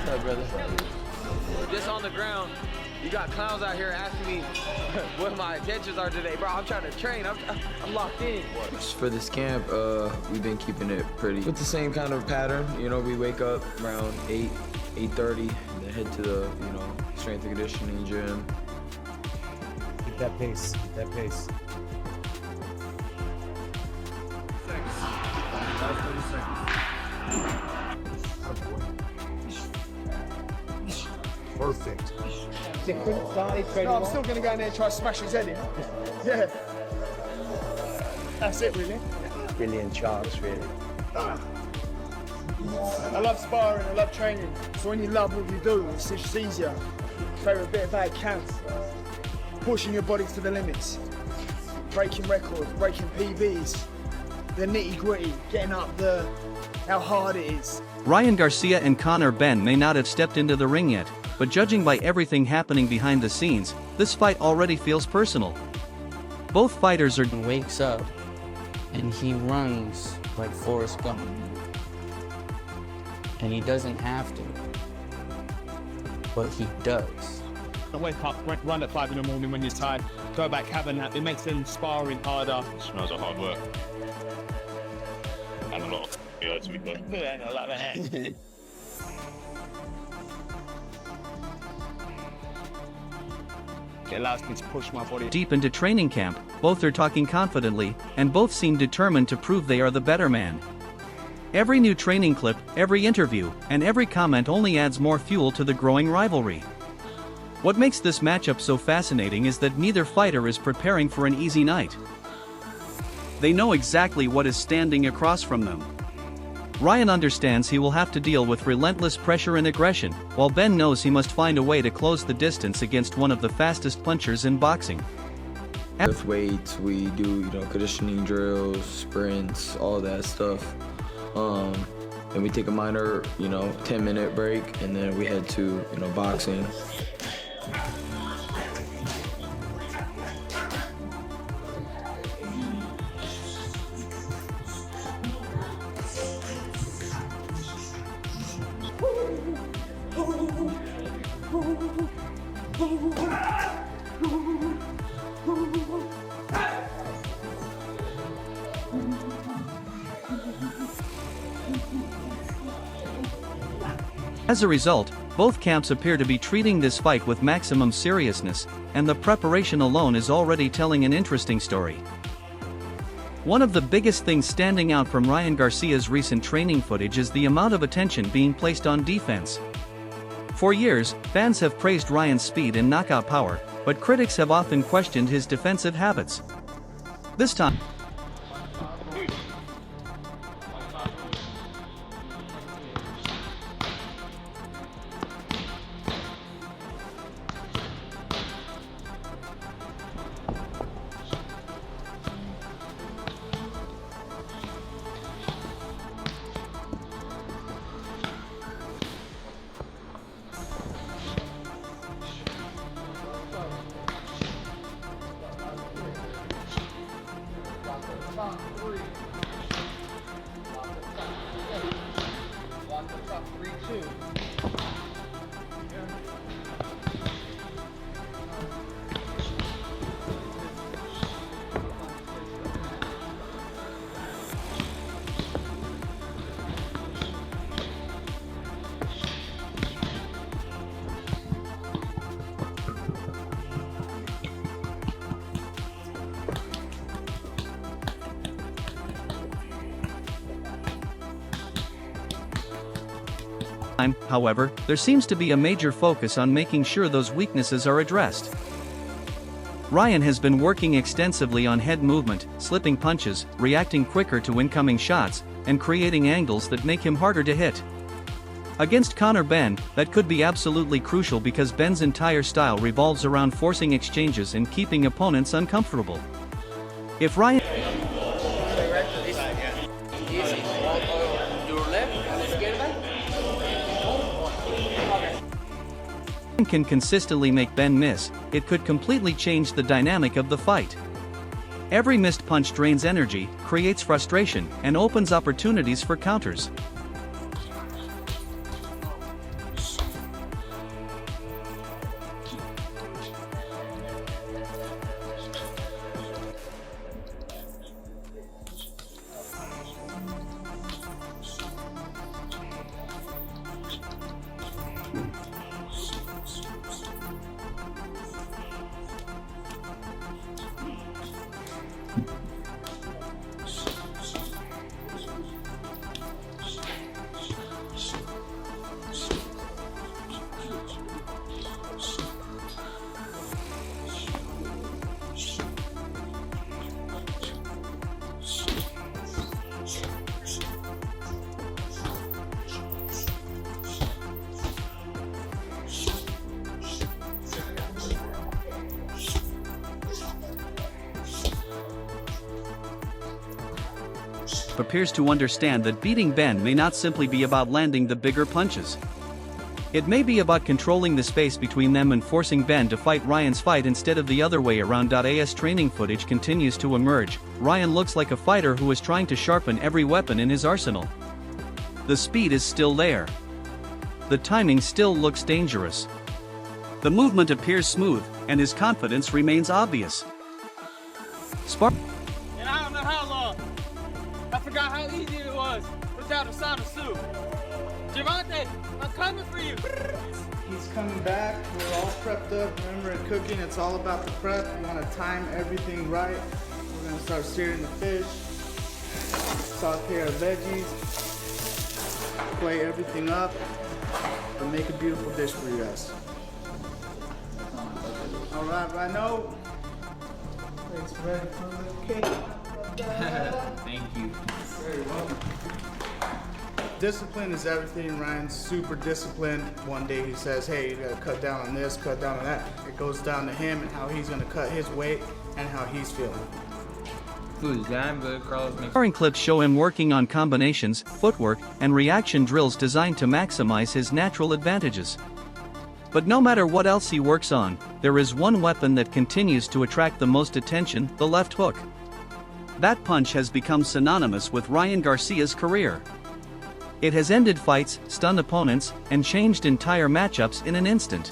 What's up, brother? Just on the ground, you got clowns out here asking me what my intentions are today. Bro, I'm trying to train. I'm locked in. For this camp, we've been keeping it pretty with the same kind of pattern. You know, we wake up around 8:30, and then head to the, strength and conditioning gym. Keep that pace. Keep that pace. Perfect. Different started training. No, I'm still going to go in there and try to smash his head in. Yeah. That's it, really. Brilliant chance, really. I love sparring, I love training. So when you love what you do, it's just easier. Favourite bit about camp, pushing your body to the limits, breaking records, breaking PBs, the nitty gritty, getting up how hard it is. Ryan Garcia and Conor Benn may not have stepped into the ring yet, but judging by everything happening behind the scenes, this fight already feels personal. Both fighters are wakes up and he runs like Forrest Gump. And he doesn't have to, but he does. I wake up, run at 5 in the morning when you're tired, go back, have a nap. It makes them sparring harder. It smells of hard work. And a lot of to be done. And a lot of hands. It allows me to push my body deep into training camp. Both are talking confidently, and both seem determined to prove they are the better man. Every new training clip, every interview, and every comment only adds more fuel to the growing rivalry. What makes this matchup so fascinating is that neither fighter is preparing for an easy night. They know exactly what is standing across from them. Ryan understands he will have to deal with relentless pressure and aggression, while Ben knows he must find a way to close the distance against one of the fastest punchers in boxing. With weights, we do, conditioning drills, sprints, all that stuff. Then we take a minor, 10-minute break, and then we head to, boxing. As a result, both camps appear to be treating this fight with maximum seriousness, and the preparation alone is already telling an interesting story. One of the biggest things standing out from Ryan Garcia's recent training footage is the amount of attention being placed on defense. For years, fans have praised Ryan's speed and knockout power, but critics have often questioned his defensive habits. This time, however, there seems to be a major focus on making sure those weaknesses are addressed. Ryan has been working extensively on head movement, slipping punches, reacting quicker to incoming shots, and creating angles that make him harder to hit. Against Conor Benn, that could be absolutely crucial because Benn's entire style revolves around forcing exchanges and keeping opponents uncomfortable. If Ryan can consistently make Ben miss, it could completely change the dynamic of the fight. Every missed punch drains energy, creates frustration, and opens opportunities for counters. appears to understand that beating Ben may not simply be about landing the bigger punches. It may be about controlling the space between them and forcing Ben to fight Ryan's fight instead of the other way around. As training footage continues to emerge, Ryan looks like a fighter who is trying to sharpen every weapon in his arsenal. The speed is still there. The timing still looks dangerous. The movement appears smooth, and his confidence remains obvious. And I don't know how long. I forgot how easy it was without a sauna suit. Javante, I'm coming for you. He's coming back. We're all prepped up. Remember, in cooking, it's all about the prep. You want to time everything right. We're going to start searing the fish, saute our veggies, play everything up, and make a beautiful dish for you guys. All right, Rhino. Plate's ready for the cake. Thank you. Very welcome. Discipline is everything. Ryan's super disciplined. One day he says, hey, you gotta cut down on this, cut down on that. It goes down to him and how he's gonna cut his weight and how he's feeling. Food's damn good, Carlos. Sparring clips show him working on combinations, footwork, and reaction drills designed to maximize his natural advantages. But no matter what else he works on, there is one weapon that continues to attract the most attention: the left hook. That punch has become synonymous with Ryan Garcia's career. It has ended fights, stunned opponents, and changed entire matchups in an instant.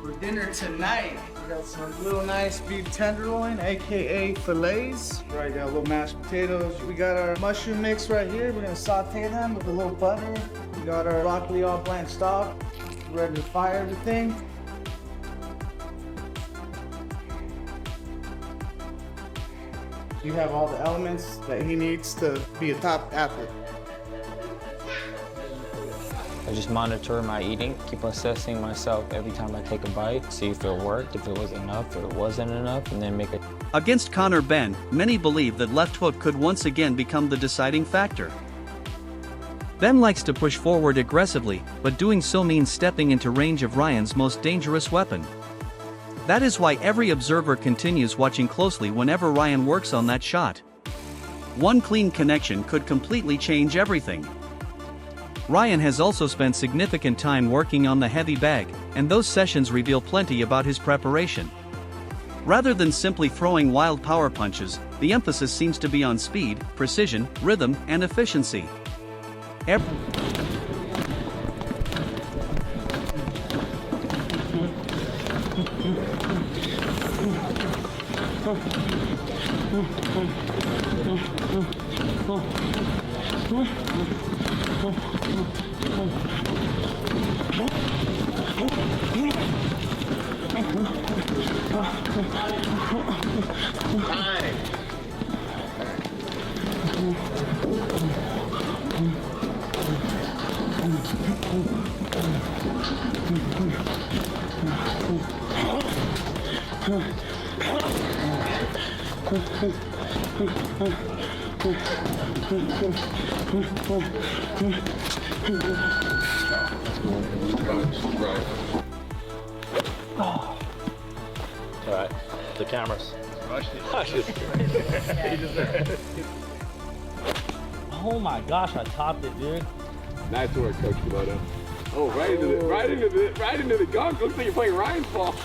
For dinner tonight, we got some little nice beef tenderloin, aka fillets. Right, got a little mashed potatoes. We got our mushroom mix right here. We're gonna saute them with a little butter. We got our broccoli all blanched off. Ready to fire everything. You have all the elements that he needs to be a top athlete. I just monitor my eating, keep assessing myself every time I take a bite, see if it worked, if it was enough, if it wasn't enough, and then make it. Against Conor Benn, many believe that left hook could once again become the deciding factor. Ben likes to push forward aggressively, but doing so means stepping into range of Ryan's most dangerous weapon. That is why every observer continues watching closely whenever Ryan works on that shot. One clean connection could completely change everything. Ryan has also spent significant time working on the heavy bag, and those sessions reveal plenty about his preparation. Rather than simply throwing wild power punches, the emphasis seems to be on speed, precision, rhythm, and efficiency. Alright, the cameras. Oh my gosh, I topped it, dude. Nice work, Coach Kubota. Oh, right into the gunk. Looks like you're playing Ryan's ball.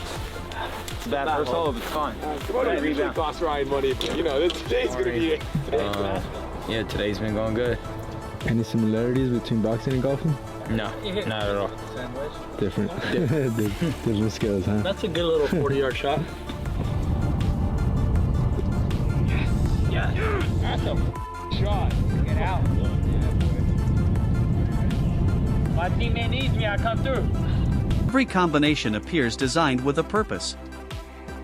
It's bad first hole, but it's fine. Kubota usually costs Ryan money, but you know, today's gonna be it. Yeah, today's been going good. Any similarities between boxing and golfing? No, not at all. Different. Different skills, huh? That's a good little 40-yard shot. Yes. That's a shot. Get out. My teammate needs me, I come through. Every combination appears designed with a purpose.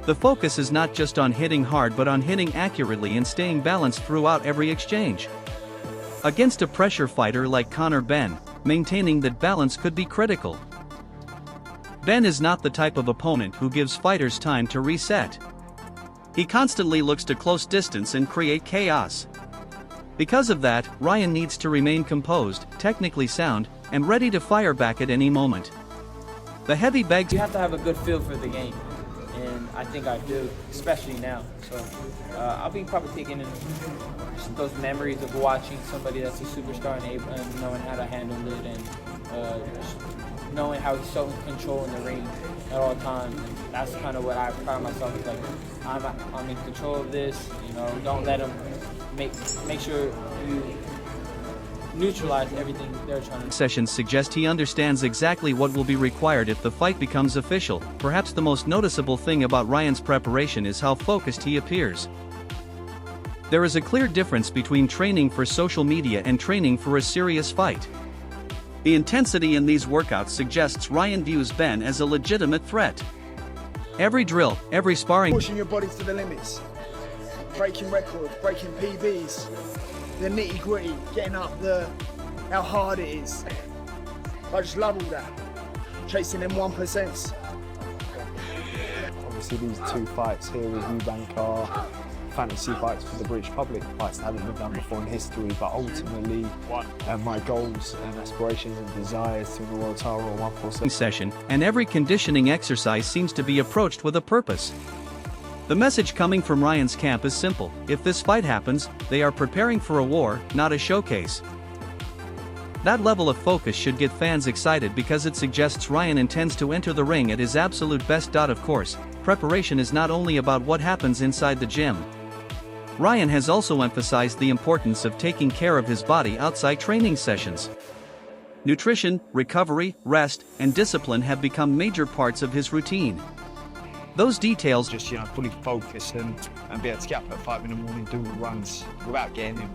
The focus is not just on hitting hard but on hitting accurately and staying balanced throughout every exchange. Against a pressure fighter like Conor Benn, maintaining that balance could be critical. Benn is not the type of opponent who gives fighters time to reset. He constantly looks to close distance and create chaos. Because of that, Ryan needs to remain composed, technically sound, and ready to fire back at any moment. The heavy bags. You have to have a good feel for the game, and I think I do, especially now. So I'll be probably taking in those memories of watching somebody that's a superstar and knowing how to handle it, and just knowing how he's so in control in the ring at all times. And that's kind of what I pride myself is like. I'm in control of this. You know, don't let him make sure you neutralize everything they're trying to. Sessions suggest he understands exactly what will be required if the fight becomes official. Perhaps the most noticeable thing about Ryan's preparation is how focused he appears. There is a clear difference between training for social media and training for a serious fight. The intensity in these workouts suggests Ryan views Benn as a legitimate threat. Every drill, every sparring. Pushing your body to the limits. Breaking records, breaking PBs. The nitty gritty, getting up how hard it is. I just love all that. Chasing them 1%. Obviously these two fights here with Eubank are fantasy fights for the British public, fights that haven't been done before in history, but ultimately my goals and aspirations and desires to the world title 147 session, and every conditioning exercise seems to be approached with a purpose. The message coming from Ryan's camp is simple: if this fight happens, they are preparing for a war, not a showcase. That level of focus should get fans excited because it suggests Ryan intends to enter the ring at his absolute best. Of course, preparation is not only about what happens inside the gym. Ryan has also emphasized the importance of taking care of his body outside training sessions. Nutrition, recovery, rest, and discipline have become major parts of his routine. Those details just, fully focus and be able to get up at 5 in the morning, do the runs without getting in.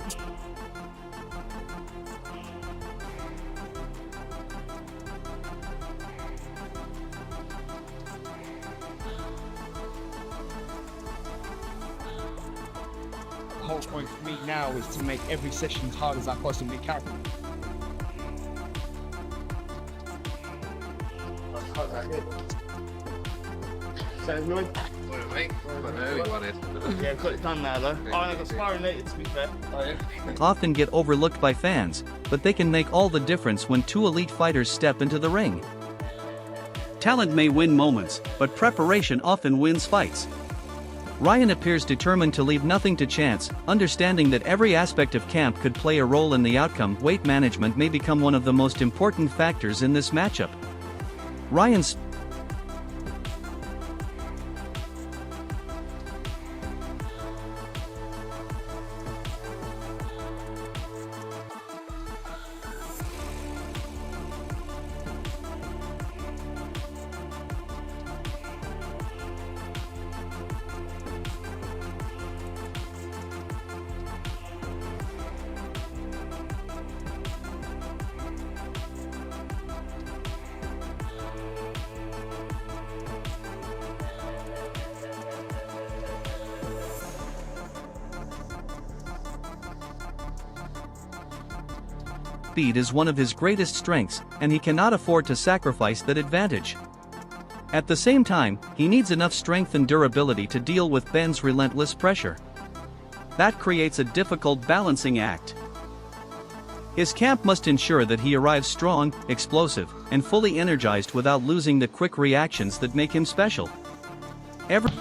The whole point for me now is to make every session as hard as I possibly can. Sounds good? Yeah, got it done now though. I got sparring later, to be fair. Often get overlooked by fans, but they can make all the difference when two elite fighters step into the ring. Talent may win moments, but preparation often wins fights. Ryan appears determined to leave nothing to chance, understanding that every aspect of camp could play a role in the outcome. Weight management may become one of the most important factors in this matchup. Ryan's speed is one of his greatest strengths, and he cannot afford to sacrifice that advantage. At the same time, he needs enough strength and durability to deal with Benn's relentless pressure. That creates a difficult balancing act. His camp must ensure that he arrives strong, explosive, and fully energized without losing the quick reactions that make him special. Every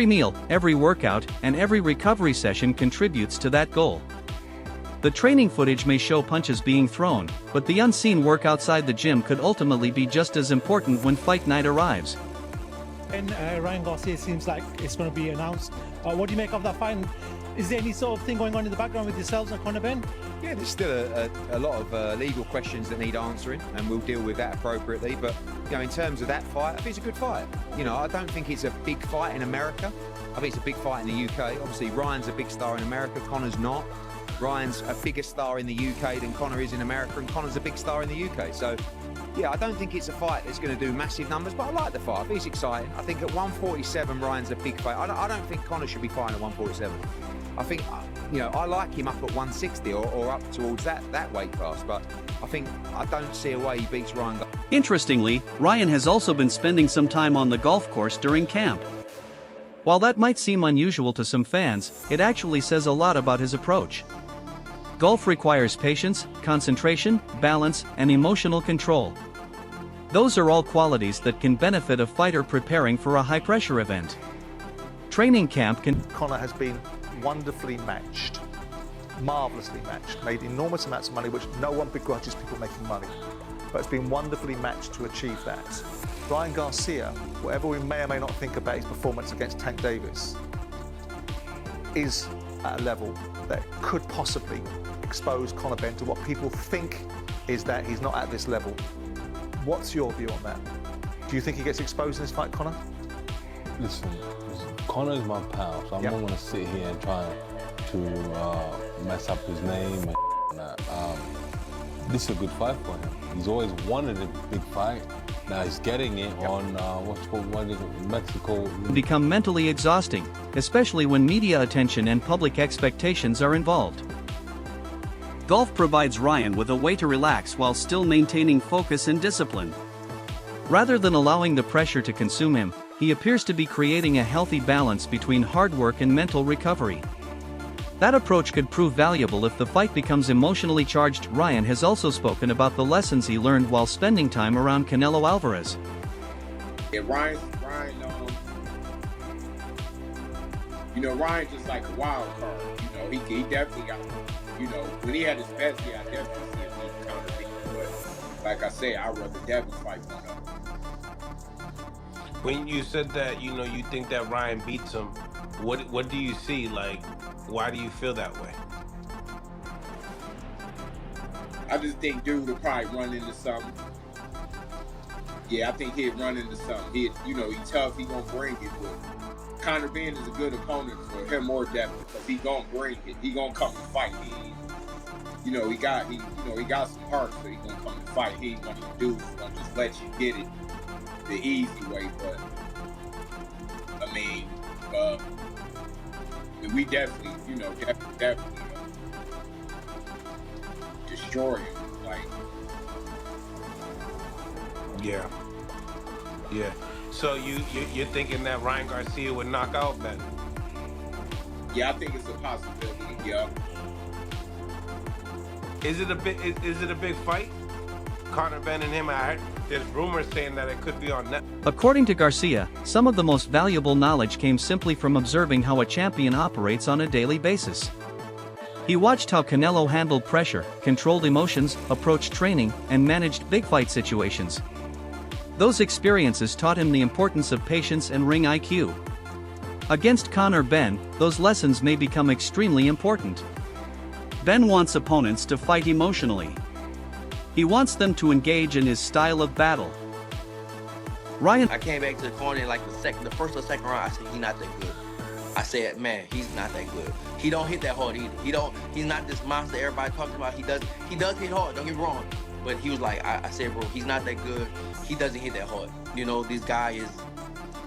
meal, every workout, and every recovery session contributes to that goal. The training footage may show punches being thrown, but the unseen work outside the gym could ultimately be just as important when fight night arrives. And Ryan Garcia seems like it's going to be announced. What do you make of that fight? Is there any sort of thing going on in the background with yourselves and Conor Benn? Yeah, there's still a lot of legal questions that need answering, and we'll deal with that appropriately. But in terms of that fight, I think it's a good fight. I don't think it's a big fight in America. I think it's a big fight in the UK. Obviously, Ryan's a big star in America. Conor's not. Ryan's a bigger star in the UK than Conor is in America, and Conor's a big star in the UK. So, yeah, I don't think it's a fight that's going to do massive numbers, but I like the fight. I think it's exciting. I think at 147, Ryan's a big fight. I don't think Conor should be fighting at 147. I think, I like him up at 160 or up towards that weight class, but I don't see a way he beats Ryan. Interestingly, Ryan has also been spending some time on the golf course during camp. While that might seem unusual to some fans, it actually says a lot about his approach. Golf requires patience, concentration, balance, and emotional control. Those are all qualities that can benefit a fighter preparing for a high-pressure event. Training camp can... Conor has been wonderfully matched, marvellously matched, made enormous amounts of money, which no one begrudges people making money. But it's been wonderfully matched to achieve that. Ryan Garcia, whatever we may or may not think about his performance against Tank Davis, is at a level that could possibly expose Conor Benn to what people think is that he's not at this level. What's your view on that? Do you think he gets exposed in this fight, Conor? Listen, Conor's my pal, so I'm not going to sit here and try to mess up his name and that. This is a good fight for him. He's always wanted a big fight. Now he's getting it on Mexico. Become mentally exhausting, especially when media attention and public expectations are involved. Golf provides Ryan with a way to relax while still maintaining focus and discipline. Rather than allowing the pressure to consume him, he appears to be creating a healthy balance between hard work and mental recovery. That approach could prove valuable if the fight becomes emotionally charged. Ryan has also spoken about the lessons he learned while spending time around Canelo Alvarez. Yeah, Ryan's just like a wild card. He definitely got, when he had his best, I definitely see him beat Conor Benn. But like I say, I'd rather Devin fight one of them. When you said that, you think that Ryan beats him, what do you see? Like, why do you feel that way? I just think dude will probably run into something. Yeah, I think he'd run into something. He's tough, he gonna bring it, but Conor Benn is a good opponent for him or Devin because he gonna bring it. He gonna come and fight. He got some heart, so he gonna come and fight. He ain't gonna do it. He's gonna just let you get it the easy way, but we definitely, destroy him. Yeah. So you're thinking that Ryan Garcia would knock out Benn? Yeah, I think it's a possibility. Yeah. Is it a big fight? Conor Benn and him. I heard there's rumors saying that it could be on net. According to Garcia, some of the most valuable knowledge came simply from observing how a champion operates on a daily basis. He watched how Canelo handled pressure, controlled emotions, approached training, and managed big fight situations. Those experiences taught him the importance of patience and ring IQ. Against Conor Benn, those lessons may become extremely important. Benn wants opponents to fight emotionally. He wants them to engage in his style of battle. Ryan... I came back to the corner in like the first or second round. I said, he's not that good. I said, man, he's not that good. He don't hit that hard either. He's not this monster everybody talks about. He does hit hard, don't get me wrong. But he was like, I said, bro, he's not that good. He doesn't hit that hard. This guy is,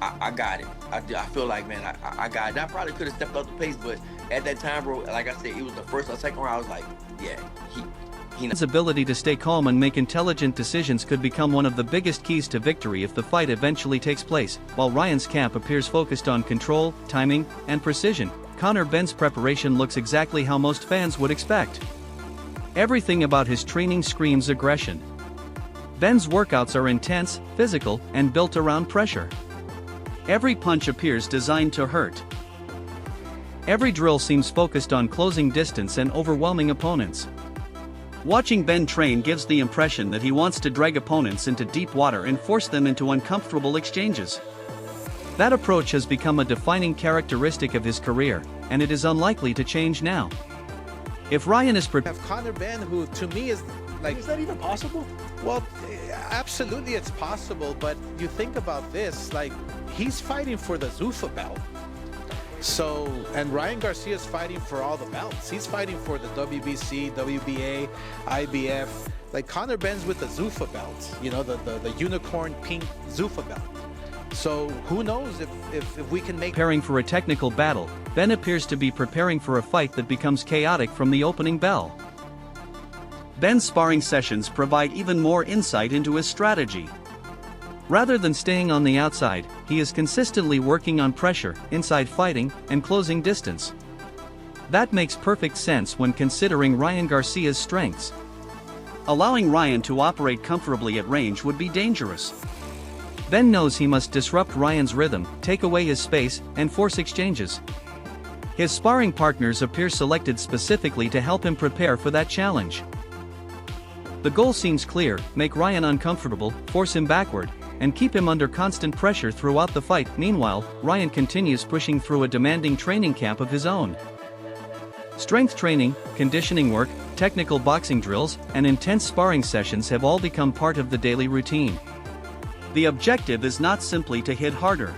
I got it. I feel like, man, I got it. I probably could have stepped up the pace, but at that time, bro, like I said, it was the first or second round. I was like, yeah, His ability to stay calm and make intelligent decisions could become one of the biggest keys to victory if the fight eventually takes place. While Ryan's camp appears focused on control, timing, and precision, Conor Benn's preparation looks exactly how most fans would expect. Everything about his training screams aggression. Benn's workouts are intense, physical, and built around pressure. Every punch appears designed to hurt. Every drill seems focused on closing distance and overwhelming opponents. Watching Ben train gives the impression that he wants to drag opponents into deep water and force them into uncomfortable exchanges. That approach has become a defining characteristic of his career, and it is unlikely to change now. If Ryan is prepared, have Conor Benn, who to me is like... Is that even possible? Well, absolutely it's possible, but you think about this, like, he's fighting for the Zuffa belt. So, and Ryan Garcia is fighting for all the belts. He's fighting for the WBC, WBA, IBF. Like, Conor Benn's with the Zuffa belt, you know, the unicorn pink Zuffa belt. So who knows if we can make... Preparing for a technical battle, Ben appears to be preparing for a fight that becomes chaotic from the opening bell. Ben's sparring sessions provide even more insight into his strategy. Rather than staying on the outside, he is consistently working on pressure, inside fighting, and closing distance. That makes perfect sense when considering Ryan Garcia's strengths. Allowing Ryan to operate comfortably at range would be dangerous. Ben knows he must disrupt Ryan's rhythm, take away his space, and force exchanges. His sparring partners appear selected specifically to help him prepare for that challenge. The goal seems clear: make Ryan uncomfortable, force him backward, and keep him under constant pressure throughout the fight. Meanwhile, Ryan continues pushing through a demanding training camp of his own. Strength training, conditioning work, technical boxing drills, and intense sparring sessions have all become part of the daily routine. The objective is not simply to hit harder.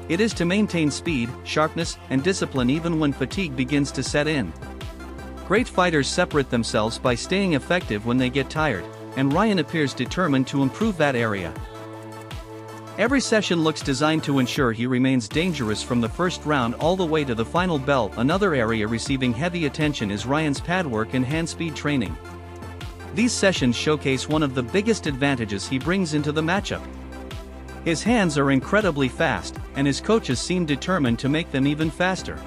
It is to maintain speed, sharpness, and discipline even when fatigue begins to set in. Great fighters separate themselves by staying effective when they get tired, and Ryan appears determined to improve that area. Every session looks designed to ensure he remains dangerous from the first round all the way to the final bell. Another area receiving heavy attention is Ryan's pad work and hand speed training. These sessions showcase one of the biggest advantages he brings into the matchup. His hands are incredibly fast, and his coaches seem determined to make them even faster.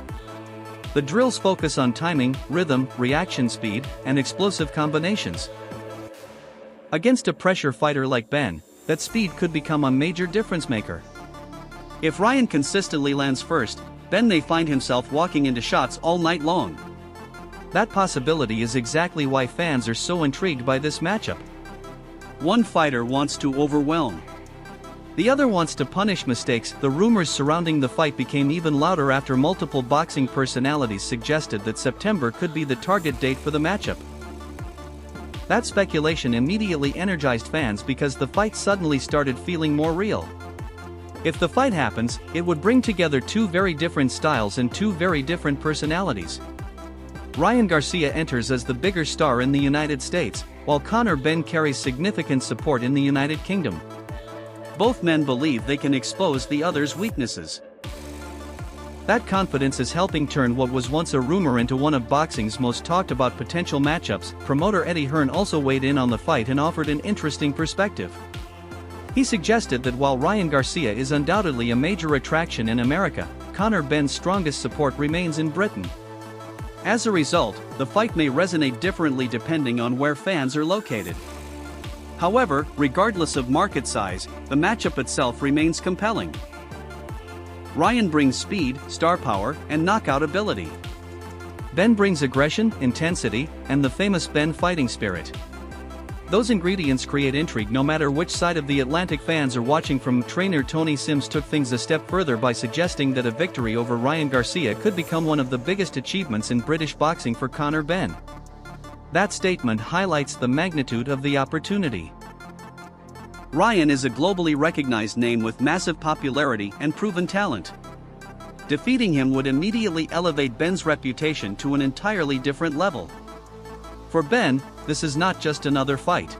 The drills focus on timing, rhythm, reaction speed, and explosive combinations. Against a pressure fighter like Ben, that speed could become a major difference maker. If Ryan consistently lands first, Ben may find himself walking into shots all night long. That possibility is exactly why fans are so intrigued by this matchup. One fighter wants to overwhelm. The other wants to punish mistakes. The rumors surrounding the fight became even louder after multiple boxing personalities suggested that September could be the target date for the matchup. That speculation immediately energized fans because the fight suddenly started feeling more real. If the fight happens, it would bring together two very different styles and two very different personalities. Ryan Garcia enters as the bigger star in the United States, while Conor Benn carries significant support in the United Kingdom. Both men believe they can expose the other's weaknesses. That confidence is helping turn what was once a rumor into one of boxing's most talked about potential matchups. Promoter Eddie Hearn also weighed in on the fight and offered an interesting perspective. He suggested that while Ryan Garcia is undoubtedly a major attraction in America, Conor Benn's strongest support remains in Britain. As a result, the fight may resonate differently depending on where fans are located. However, regardless of market size, the matchup itself remains compelling. Ryan brings speed, star power, and knockout ability. Ben brings aggression, intensity, and the famous Ben fighting spirit. Those ingredients create intrigue no matter which side of the Atlantic fans are watching from. Trainer Tony Sims took things a step further by suggesting that a victory over Ryan Garcia could become one of the biggest achievements in British boxing for Conor Benn. That statement highlights the magnitude of the opportunity. Ryan is a globally recognized name with massive popularity and proven talent. Defeating him would immediately elevate Ben's reputation to an entirely different level. For Ben, this is not just another fight.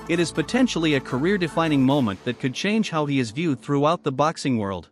It is potentially a career-defining moment that could change how he is viewed throughout the boxing world.